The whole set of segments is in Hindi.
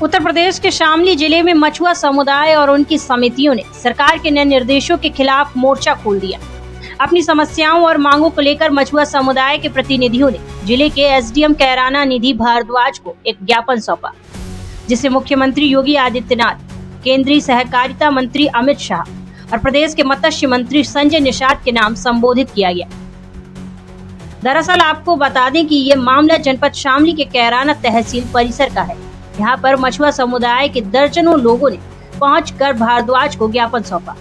उत्तर प्रदेश के शामली जिले में मछुआ समुदाय और उनकी समितियों ने सरकार के नए निर्देशों के खिलाफ मोर्चा खोल दिया। अपनी समस्याओं और मांगों को लेकर मछुआ समुदाय के प्रतिनिधियों ने जिले के एसडीएम कैराना निधि भारद्वाज को एक ज्ञापन सौंपा, जिसे मुख्यमंत्री योगी आदित्यनाथ, केंद्रीय सहकारिता मंत्री अमित शाह और प्रदेश के मत्स्य मंत्री संजय निषाद के नाम संबोधित किया गया। दरअसल आपको बता दें कि ये मामला जनपद शामली के कैराना तहसील परिसर का है। यहाँ पर मछुआ समुदाय के दर्जनों लोगों ने पहुंचकर भारद्वाज को ज्ञापन सौंपा।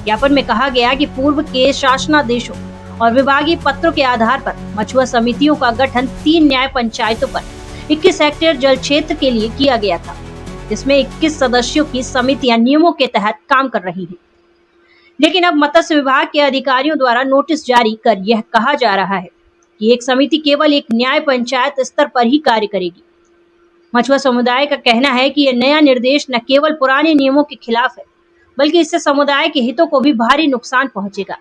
ज्ञापन में कहा गया कि पूर्व के शासनादेशों और विभागीय पत्रों के आधार पर मछुआ समितियों का गठन 3 न्याय पंचायतों पर 21 हेक्टेयर जल क्षेत्र के लिए किया गया था, जिसमें 21 सदस्यों की समितियां नियमों के तहत काम कर रही हैं। लेकिन अब मत्स्य विभाग के अधिकारियों द्वारा नोटिस जारी कर यह कहा जा रहा है कि एक समिति केवल एक न्याय पंचायत स्तर पर ही कार्य करेगी। मछुआ समुदाय का कहना है कि यह नया निर्देश न केवल पुराने नियमों के खिलाफ है, बल्कि इससे समुदाय के हितों को भी भारी नुकसान पहुंचेगा।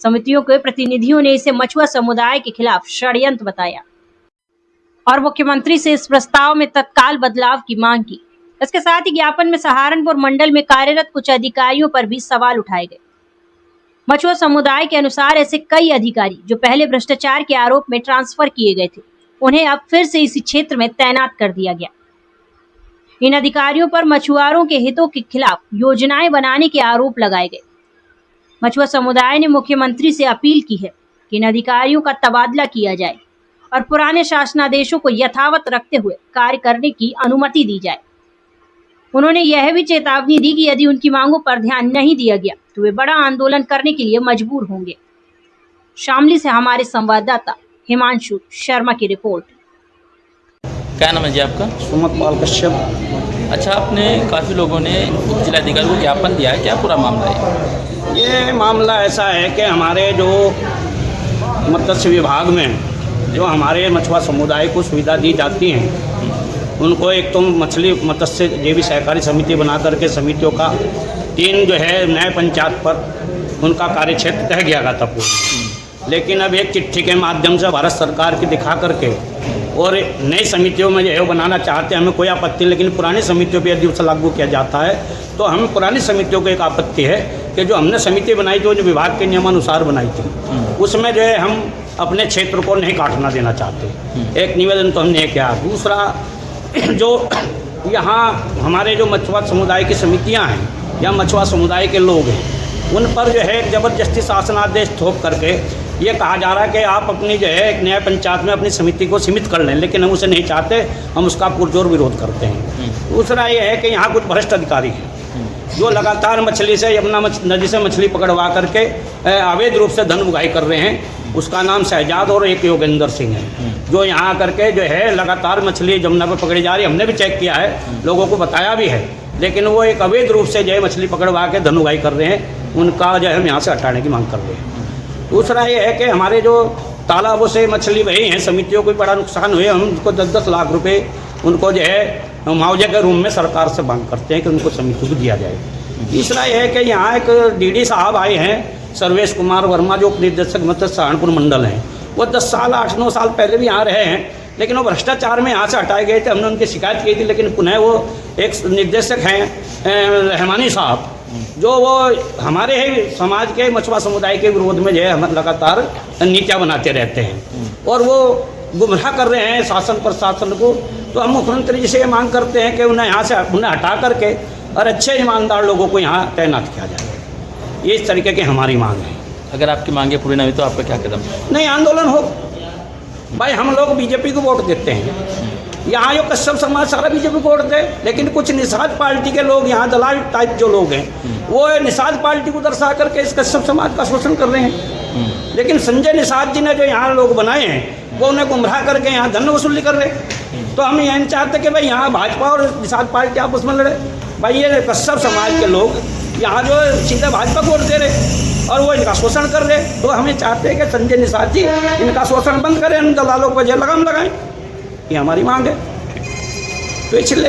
समितियों के प्रतिनिधियों ने इसे मछुआ समुदाय के खिलाफ षड्यंत्र बताया और मुख्यमंत्री से इस प्रस्ताव में तत्काल बदलाव की मांग की। इसके साथ ही ज्ञापन में सहारनपुर मंडल में कार्यरत कुछ अधिकारियों पर भी सवाल उठाए गए। मछुआ समुदाय के अनुसार ऐसे कई अधिकारी जो पहले भ्रष्टाचार के आरोप में ट्रांसफर किए गए थे, उन्हें अब फिर से इसी क्षेत्र में तैनात कर दिया गया। इन अधिकारियों पर मछुआरों के हितों के खिलाफ योजनाएं बनाने के आरोप लगाए गए। मछुआ समुदाय ने मुख्यमंत्री से अपील की है कि इन अधिकारियों का तबादला किया जाए और पुराने शासनादेशों को यथावत रखते हुए कार्य करने की अनुमति दी जाए। उन्होंने यह भी चेतावनी दी कि यदि उनकी मांगों पर ध्यान नहीं दिया गया तो वे बड़ा आंदोलन करने के लिए मजबूर होंगे। शामली से हमारे संवाददाता हिमांशु शर्मा की रिपोर्ट। क्या नाम है जी आपका? सुमत पाल कश्यप। अच्छा, आपने काफ़ी लोगों ने जिलाधिकारी को ज्ञापन दिया है, क्या पूरा मामला है? ये मामला ऐसा है कि हमारे जो मत्स्य विभाग में जो हमारे मछुआ समुदाय को सुविधा दी जाती हैं, उनको एक तो मछली मत्स्य जेवी सहकारी समिति बना करके समितियों का 3 जो है न्याय पंचायत पर उनका कार्य क्षेत्र तय किया गया था पूर्ण। लेकिन अब एक चिट्ठी के माध्यम से भारत सरकार की दिखा करके और नई समितियों में जो है वो बनाना चाहते हैं, हमें कोई आपत्ति, लेकिन पुरानी समितियों पर यदि उसे लागू किया जाता है तो हमें पुरानी समितियों को एक आपत्ति है कि जो हमने समिति बनाई थी वो जो विभाग के नियमानुसार बनाई थी, उसमें जो है हम अपने क्षेत्र को नहीं काटना देना चाहते। एक निवेदन तो हमने किया। दूसरा, जो यहाँ हमारे जो मछुआ समुदाय की समितियाँ हैं या मछुआ समुदाय के लोग हैं, उन पर जो है ज़बरदस्ती शासनादेश थोप करके ये कहा जा रहा है कि आप अपनी जो है एक न्याय पंचायत में अपनी समिति को सीमित कर लें, लेकिन हम उसे नहीं चाहते, हम उसका पुरजोर विरोध करते हैं। दूसरा ये है कि यहाँ कुछ भ्रष्ट अधिकारी हैं जो लगातार मछली से यमुना नदी से मछली पकड़वा करके अवैध रूप से धन उगाही कर रहे हैं। उसका नाम शहजाद और एक योगेंद्र सिंह है, जो यहाँ करके जो है लगातार मछली जमुना पर पकड़ी जा रही है। हमने भी चेक किया है, लोगों को बताया भी है, लेकिन वो एक अवैध रूप से जो है मछली पकड़वा के धन उगाही कर रहे हैं। उनका जो है हम यहाँ से हटाने की मांग कर रहे हैं। दूसरा ये है कि हमारे जो तालाबों से मछली बही हैं, समितियों को बड़ा नुकसान हुए, हम उनको 10-10 लाख रुपए उनको जो है मुआवजे के रूप में सरकार से मांग करते हैं कि उनको समिति को दिया जाए। तीसरा यह है कि यहाँ एक डीडी साहब आए हैं, सर्वेश कुमार वर्मा, जो निदेशक मत्स्य सहारनपुर मंडल हैं। वो 10 साल 8-9 साल पहले भी यहाँ रहे हैं, लेकिन वो भ्रष्टाचार में यहाँ से हटाए गए थे। हमने उनकी शिकायत की थी, लेकिन पुनः वो एक निर्देशक हैं रहमानी साहब, जो वो हमारे ही समाज के मछुआ समुदाय के विरोध में जो है हम लगातार नीतियाँ बनाते रहते हैं और वो गुमराह कर रहे हैं शासन प्रशासन को। तो हम मुख्यमंत्री जी से ये मांग करते हैं कि उन्हें यहाँ से उन्हें हटा करके और अच्छे ईमानदार लोगों को यहाँ तैनात किया जाए। ये इस तरीके की हमारी मांग है। अगर आपकी मांगे पूरी नहीं हुई तो आपका क्या कदम? नहीं, आंदोलन हो। भाई हम लोग बीजेपी को वोट देते हैं, यहाँ जो कश्यप समाज सारा बीजेपी को वोट दे, लेकिन कुछ निषाद पार्टी के लोग यहाँ दलाल टाइप जो लोग हैं, वो निषाद पार्टी को दर्शा करके इस कश्यप समाज का शोषण कर रहे हैं। लेकिन संजय निषाद जी ने जो यहाँ लोग बनाए हैं, वो उन्हें गुमराह करके यहाँ धन वसूली कर रहे हैं। तो हम यह नहीं चाहते कि भाई यहाँ भाजपा और निषाद पार्टी आपस में लड़े। भाई ये कश्यप समाज के लोग यहाँ जो सीधे भाजपा को वोट दे रहे और वो इनका शोषण कर रहे। तो हमें चाहते हैं कि संजय निषाद जी इनका शोषण बंद करें, इन दलालों को जेल लगाम लगाएं। ये हमारी मांग है। तो इसलिए